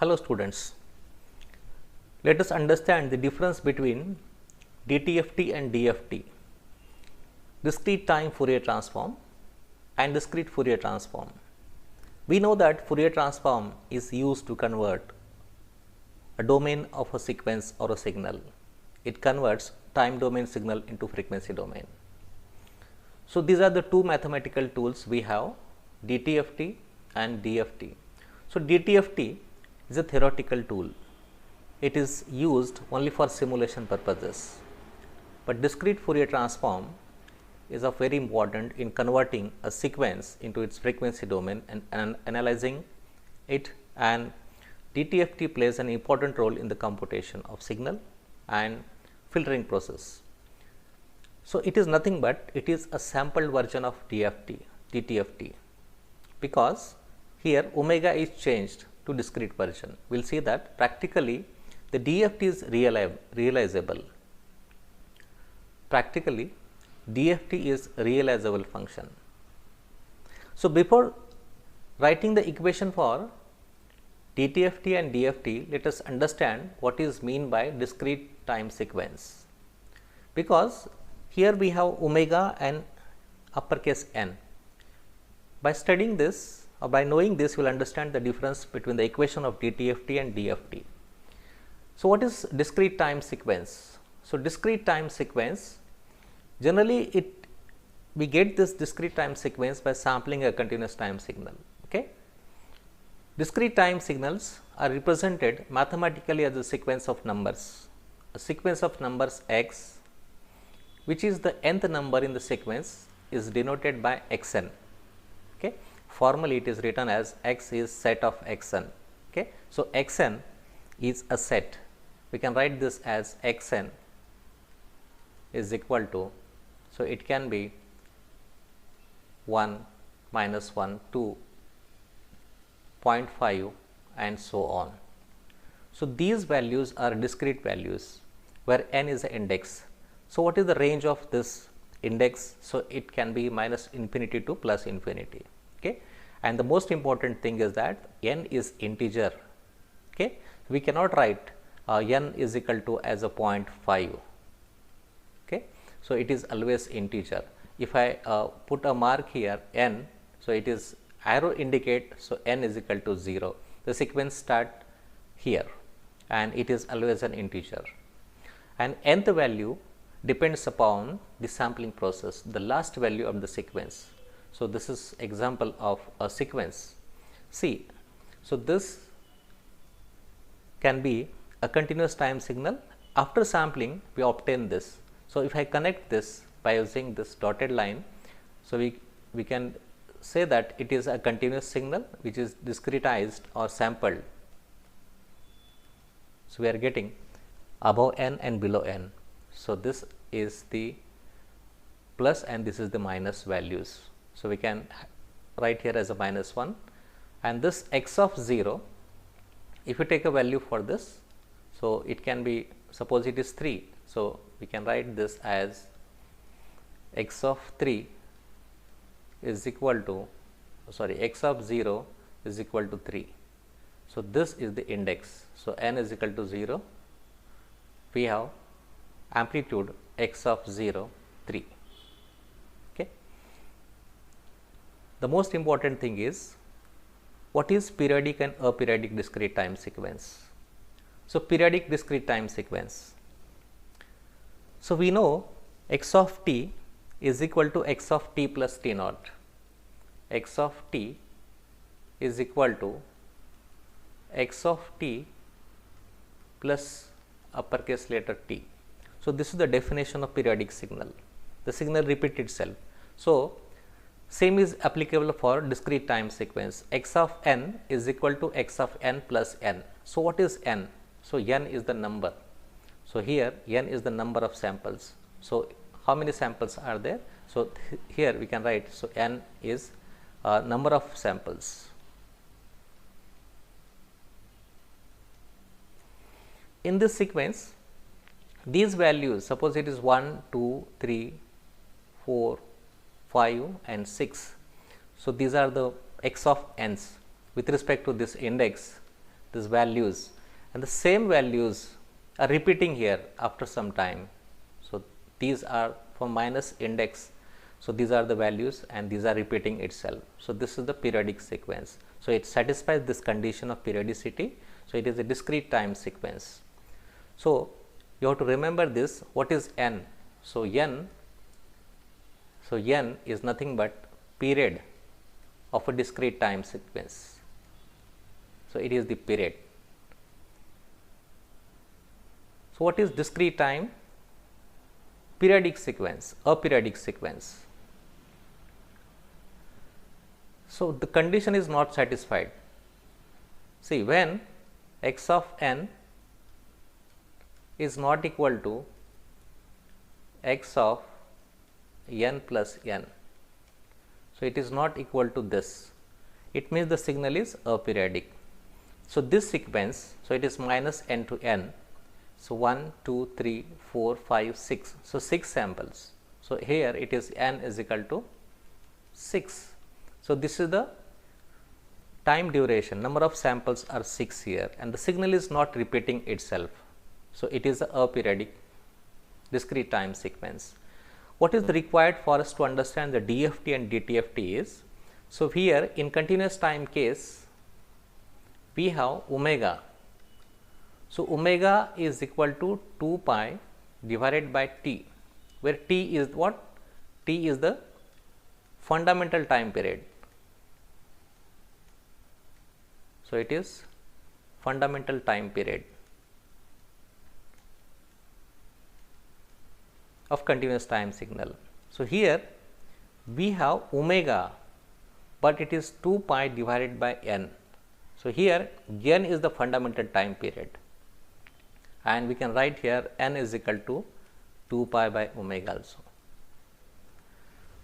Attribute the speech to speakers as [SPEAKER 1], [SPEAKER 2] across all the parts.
[SPEAKER 1] Hello students, let us understand the difference between DTFT and DFT, discrete time Fourier transform and discrete Fourier transform. We know that Fourier transform is used to convert a domain of a sequence or a signal. It converts time domain signal into frequency domain. So, these are the two mathematical tools we have, DTFT and DFT. So, DTFT is a theoretical tool. It is used only for simulation purposes, but discrete Fourier transform is of very important in converting a sequence into its frequency domain and analyzing it, and DTFT plays an important role in the computation of signal and filtering process. So, it is nothing but it is a sampled version of DTFT, because here omega is changed to discrete version. We will see that practically the DFT is realizable. Practically DFT is realizable function. So, before writing the equation for DTFT and DFT, let us understand what is mean by discrete time sequence, because here we have omega and uppercase n. By studying this or by knowing this, you will understand the difference between the equation of DTFT and DFT. So, what is discrete time sequence? So, discrete time sequence, generally we get this discrete time sequence by sampling a continuous time signal. Okay. Discrete time signals are represented mathematically as a sequence of numbers, a sequence of numbers x, which is the nth number in the sequence, is denoted by xn. Okay. Formally it is written as x is set of xn. Okay. So, xn is a set. We can write this as xn is equal to, so it can be 1, minus 1, 2, 0.5 and so on. So, these values are discrete values where n is the index. So, what is the range of this index? So, it can be minus infinity to plus infinity. Okay. And the most important thing is that n is integer. Okay. We cannot write n is equal to as a 0.5. Okay. So, it is always integer. If I put a mark here n, so it is arrow indicate, so n is equal to 0. The sequence start here and it is always an integer, and nth value depends upon the sampling process, the last value of the sequence. So, this is example of a sequence. See, so this can be a continuous time signal. After sampling we obtain this. So, if I connect this by using this dotted line, so we can say that it is a continuous signal which is discretized or sampled. So, we are getting above n and below n. So, this is the plus and this is the minus values. So, we can write here as a minus 1, and this x of 0, if you take a value for this, so it can be, suppose it is 3. So, we can write this as x of 3 is equal to, sorry, x of 0 is equal to 3. So, this is the index. So, n is equal to 0, we have amplitude x of 0, 3. Okay. The most important thing is what is periodic and aperiodic discrete time sequence. So, periodic discrete time sequence. So, we know x of t is equal to x of t plus t naught. X of t is equal to x of t plus uppercase letter t. So, this is the definition of periodic signal. The signal repeats itself. So, same is applicable for discrete time sequence. X of n is equal to x of n plus n. So, what is n? So, n is the number. So, here n is the number of samples. So, how many samples are there? So, here we can write, so n is number of samples. In this sequence, these values, suppose it is 1, 2, 3, 4, 5 and 6. So, these are the x of n's with respect to this index. these values, and the same values are repeating here after some time. So, these are from minus index. So, these are the values and these are repeating itself. So, this is the periodic sequence. So, it satisfies this condition of periodicity. So, it is a discrete time sequence. So, you have to remember this, what is n? So, n is nothing but period of a discrete time sequence. So, it is the period. So, what is discrete time? Periodic sequence, aperiodic sequence. So, the condition is not satisfied. See, when x of n is not equal to x of n plus n. So, it is not equal to this. It means the signal is aperiodic. So, this sequence, so it is minus n to n. So, 1, 2, 3, 4, 5, 6. So, 6 samples. So, here it is n is equal to 6. So, this is the time duration, number of samples are 6 here, and the signal is not repeating itself. So, it is a aperiodic discrete time sequence. What is required for us to understand the DFT and DTFT is, so here in continuous time case we have omega. So, omega is equal to 2 pi divided by t, where t is what? T is the fundamental time period. So, it is fundamental time period of continuous time signal. So, here we have omega, but it is 2 pi divided by n. So, here n is the fundamental time period, and we can write here n is equal to 2 pi by omega also.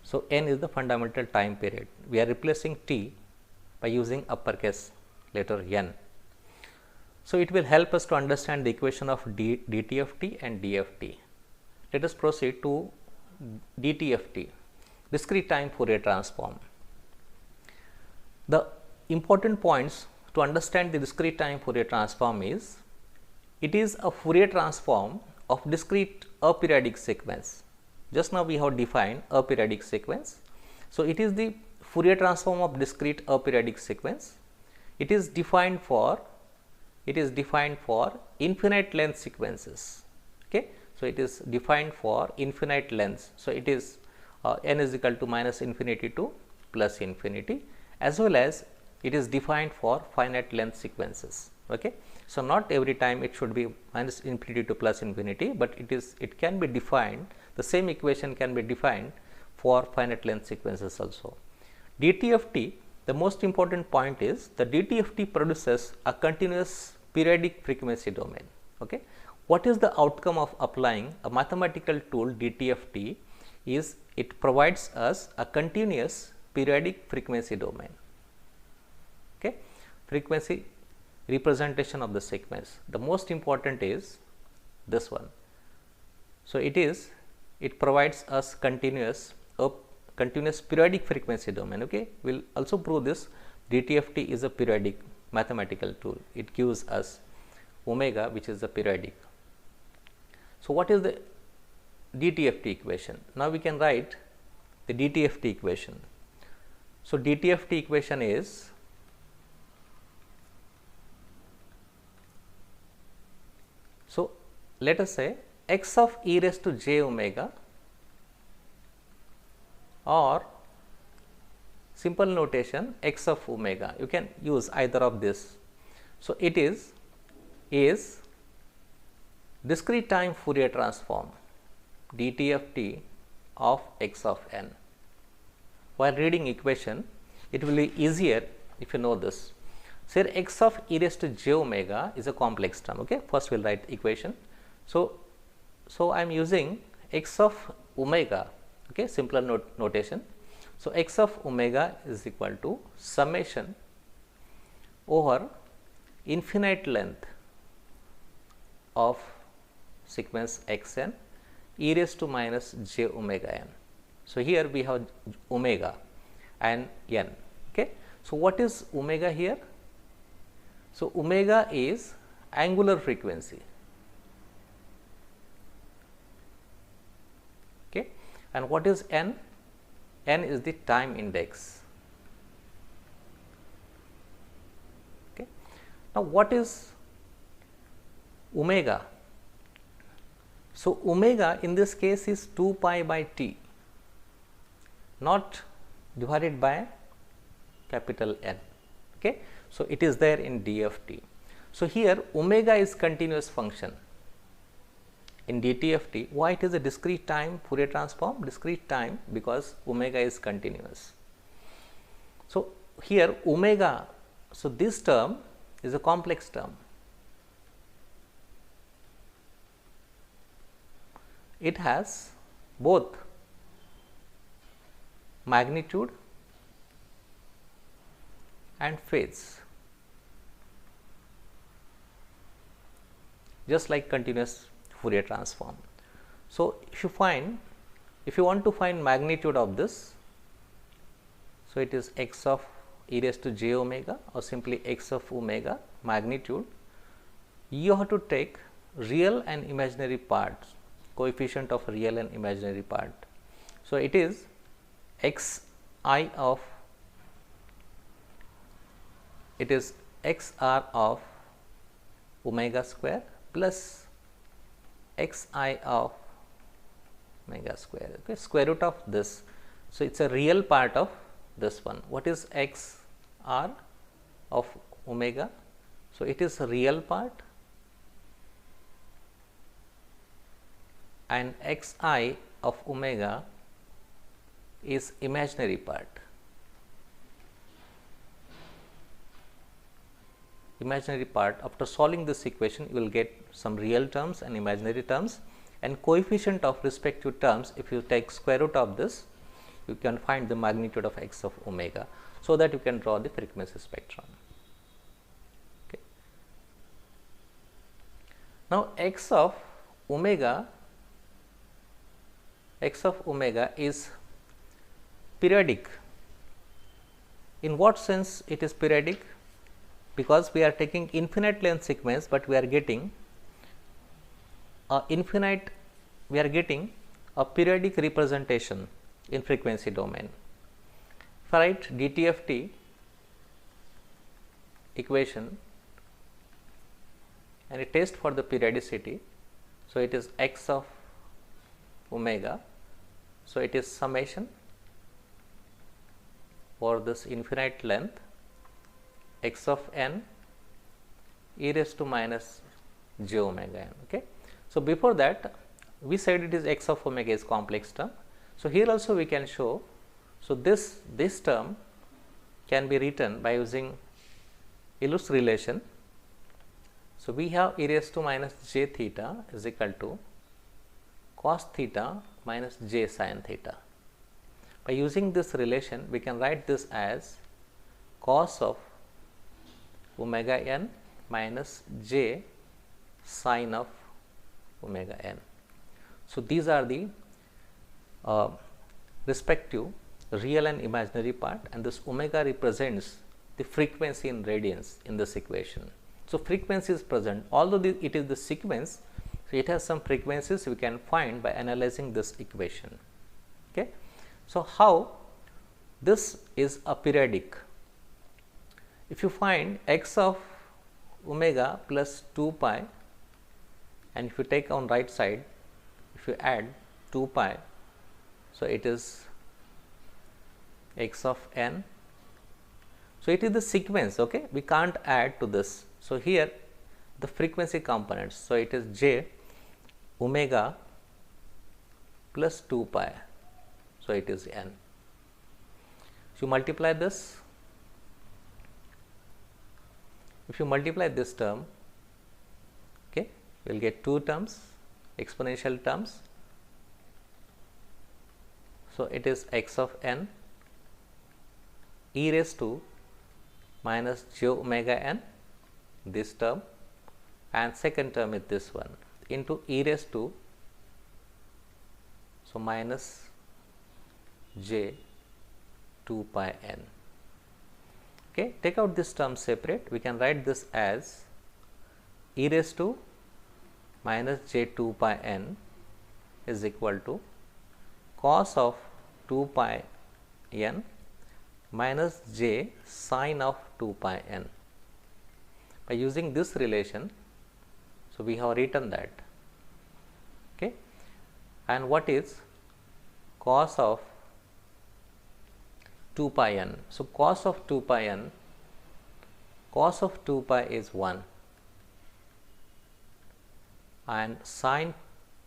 [SPEAKER 1] So, n is the fundamental time period. We are replacing t by using uppercase letter n. So, it will help us to understand the equation of DTFT and DFT. Let us proceed to DTFT, discrete time Fourier transform. The important points to understand the discrete time Fourier transform is, it is a Fourier transform of discrete aperiodic sequence. Just now we have defined aperiodic sequence. So, it is the Fourier transform of discrete aperiodic sequence. It is defined for infinite length sequences. Okay. So, it is defined for infinite lengths. So, it is n is equal to minus infinity to plus infinity, as well as it is defined for finite length sequences. Okay. So, not every time it should be minus infinity to plus infinity, but it can be defined, the same equation can be defined for finite length sequences also. DTFT, the most important point is the DTFT produces a continuous periodic frequency domain. Okay. What is the outcome of applying a mathematical tool DTFT is, it provides us a continuous periodic frequency domain. Okay. Frequency representation of the sequence. The most important is this one. So, it provides us continuous periodic frequency domain. Okay. We will also prove this. DTFT is a periodic mathematical tool. It gives us omega, which is the periodic. So, what is the DTFT equation? Now, we can write the DTFT equation. So, DTFT equation is, so let us say x of e raised to j omega, or simple notation x of omega. You can use either of this. So, it is discrete time Fourier transform DTFT of x of n. While reading equation, it will be easier if you know this. So, here x of e raised to j omega is a complex term. Okay. First, we will write the equation. So, I am using x of omega, okay, simpler notation. So, x of omega is equal to summation over infinite length of sequence x n e raised to minus j omega n. So, here we have omega and n. Okay. So, what is omega here? So, omega is angular frequency, okay. And what is n? N is the time index. Okay. Now, what is omega? So, omega in this case is 2 pi by t, not divided by capital N. Okay. So, it is there in DFT. So, here omega is continuous function. In DTFT, why it is a discrete time Fourier transform? Discrete time because omega is continuous. So, here omega, so this term is a complex term. It has both magnitude and phase, just like continuous Fourier transform. So, if you want to find magnitude of this, so it is x of e raised to j omega or simply x of omega magnitude. You have to take real and imaginary parts, coefficient of real and imaginary part. So, it is x I of, it is x r of omega square plus x I of omega square, okay, square root of this. So, it is a real part of this one. What is x r of omega? So, it is a real part and x I of omega is imaginary part. Imaginary part, after solving this equation you will get some real terms and imaginary terms, and coefficient of respective terms, if you take square root of this, you can find the magnitude of x of omega, so that you can draw the frequency spectrum. Okay. Now, x of omega is periodic. In what sense it is periodic? Because we are taking infinite length sequence, but we are getting a periodic representation in frequency domain. If I write DTFT equation and a test for the periodicity, so it is x of omega. So, it is summation for this infinite length x of n e raised to minus j omega n. Okay. So, before that we said it is x of omega is complex term. So, here also we can show. So, this term can be written by using Ilus relation. So, we have e raised to minus j theta is equal to cos theta minus j sin theta. By using this relation, we can write this as cos of omega n minus j sin of omega n. So, these are the respective real and imaginary part, and this omega represents the frequency in radians in this equation. So, frequency is present, although it is the sequence, so it has some frequencies we can find by analyzing this equation. Okay. So, how this is a periodic? If you find x of omega plus 2 pi, and if you take on right side, if you add 2 pi, so it is x of n. So, it is the sequence, okay, we can't add to this. So, here the frequency components, so it is j omega plus 2 pi, so it is n. So, you multiply this, if you multiply this term, okay, we will get 2 terms, exponential terms. So, it is x of n e raised to minus j omega n, this term, and second term is this one, into e raised to, so minus j 2 pi n. Okay, take out this term separate. We can write this as e raised to minus j 2 pi n is equal to cos of 2 pi n minus j sine of 2 pi n. By using this relation, so we have written that. Okay, and what is cos of 2 pi n? So cos of 2 pi n, cos of 2 pi is 1 and sine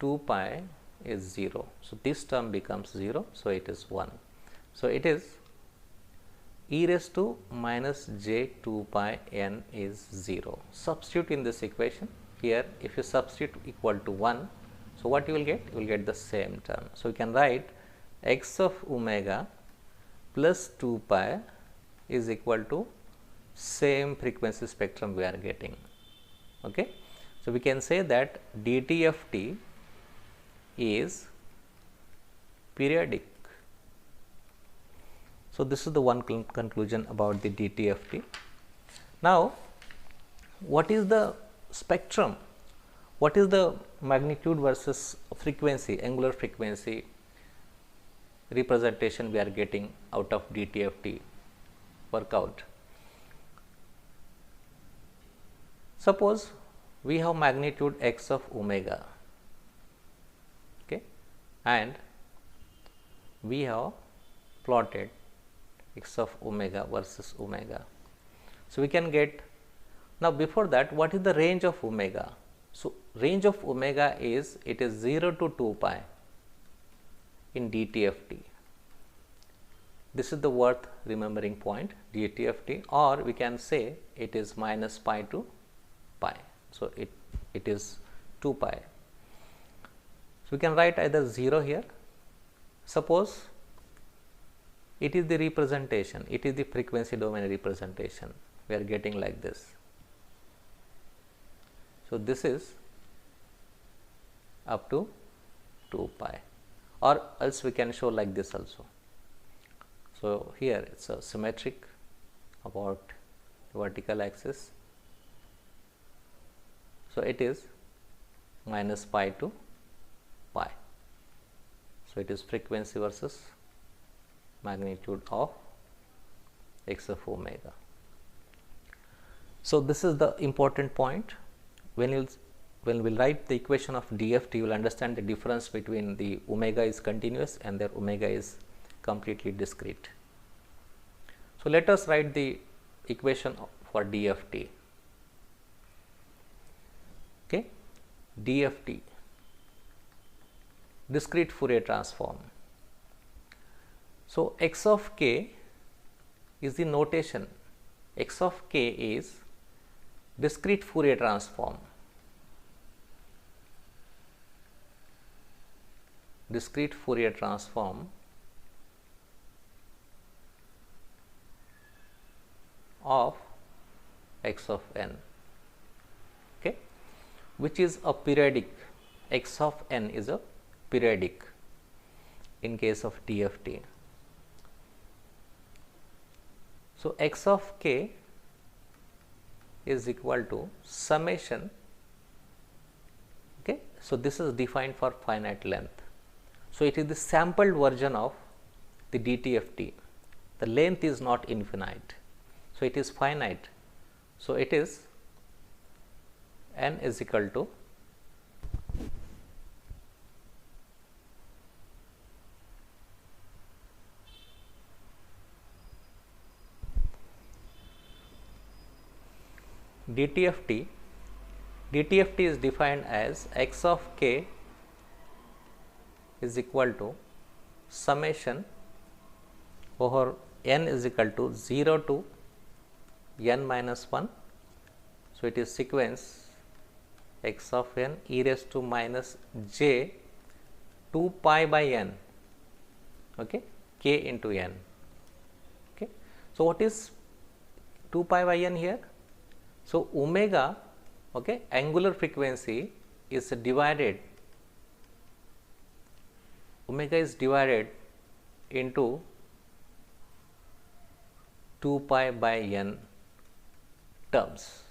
[SPEAKER 1] 2 pi is 0. So this term becomes 0. So it is 1. So it is e raised to minus j 2 pi n is 0. Substitute in this equation. Here if you substitute equal to 1, so what you will get? You will get the same term. So you can write x of omega plus 2 pi is equal to same frequency spectrum we are getting. Okay. So we can say that DTFT is periodic. So this is the one conclusion about the DTFT. Now what is the spectrum? What is the magnitude versus frequency, angular frequency representation we are getting out of DTFT workout? Suppose we have magnitude x of omega, okay, and we have plotted x of omega versus omega. So we can get, now before that, what is the range of omega? So range of omega is, it is 0 to 2 pi in DTFT. This is the worth remembering point, DTFT, or we can say it is minus pi to pi. So it is 2 pi. So we can write either 0 here. Suppose it is the representation, it is the frequency domain representation. We are getting like this. So this is up to 2 pi, or else we can show like this also. So here it is a symmetric about vertical axis. So it is minus pi to pi. So it is frequency versus magnitude of x of omega. So this is the important point. When we write the equation of DFT, you will understand the difference between the omega is continuous and their omega is completely discrete. So let us write the equation for DFT. Okay, DFT, discrete Fourier transform. So x of k is the notation. X of k is discrete Fourier transform. Discrete Fourier transform of x of n, okay, which is a periodic. X of n is a periodic in case of DFT. So x of k is equal to summation, okay. So this is defined for finite length. So it is the sampled version of the DTFT. The length is not infinite, so it is finite. So it is n is equal to DTFT. DTFT is defined as x of k is equal to summation over n is equal to 0 to n minus 1. So it is sequence x of n e raised to minus j 2 pi by n, okay, k into n. Okay. So what is 2 pi by n here? So omega, okay, angular frequency is divided, omega is divided into 2 pi by n terms.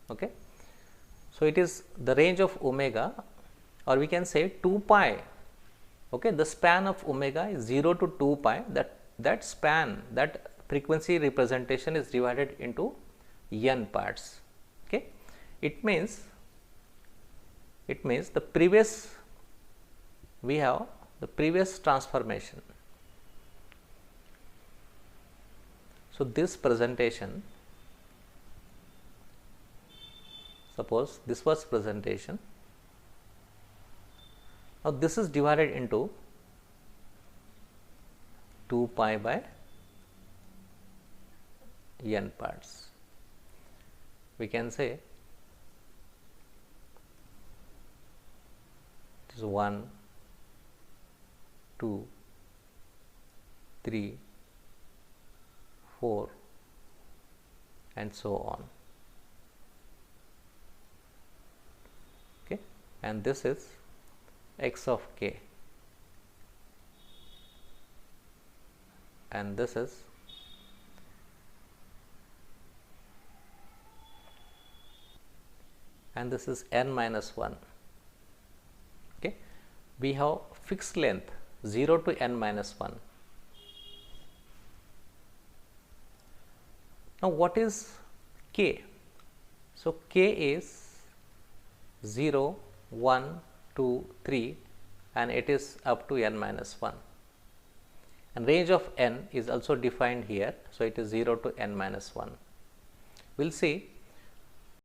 [SPEAKER 1] Okay. So, it is the range of omega, or we can say 2 pi. Okay, the span of omega is 0 to 2 pi. That span, that frequency representation is divided into n parts. Okay, it means the previous, we have the previous transformation. So, this presentation, suppose this was presentation. Now, this is divided into 2 pi by n parts. We can say it is 1, 2, 3, 4 and so on. Okay, and this is x of k, and this is n minus 1. Okay, we have fixed length 0 to n minus 1. Now, what is k? So, k is 0, 1, 2, 3 and it is up to n minus 1, and range of n is also defined here. So, it is 0 to n minus 1. We will see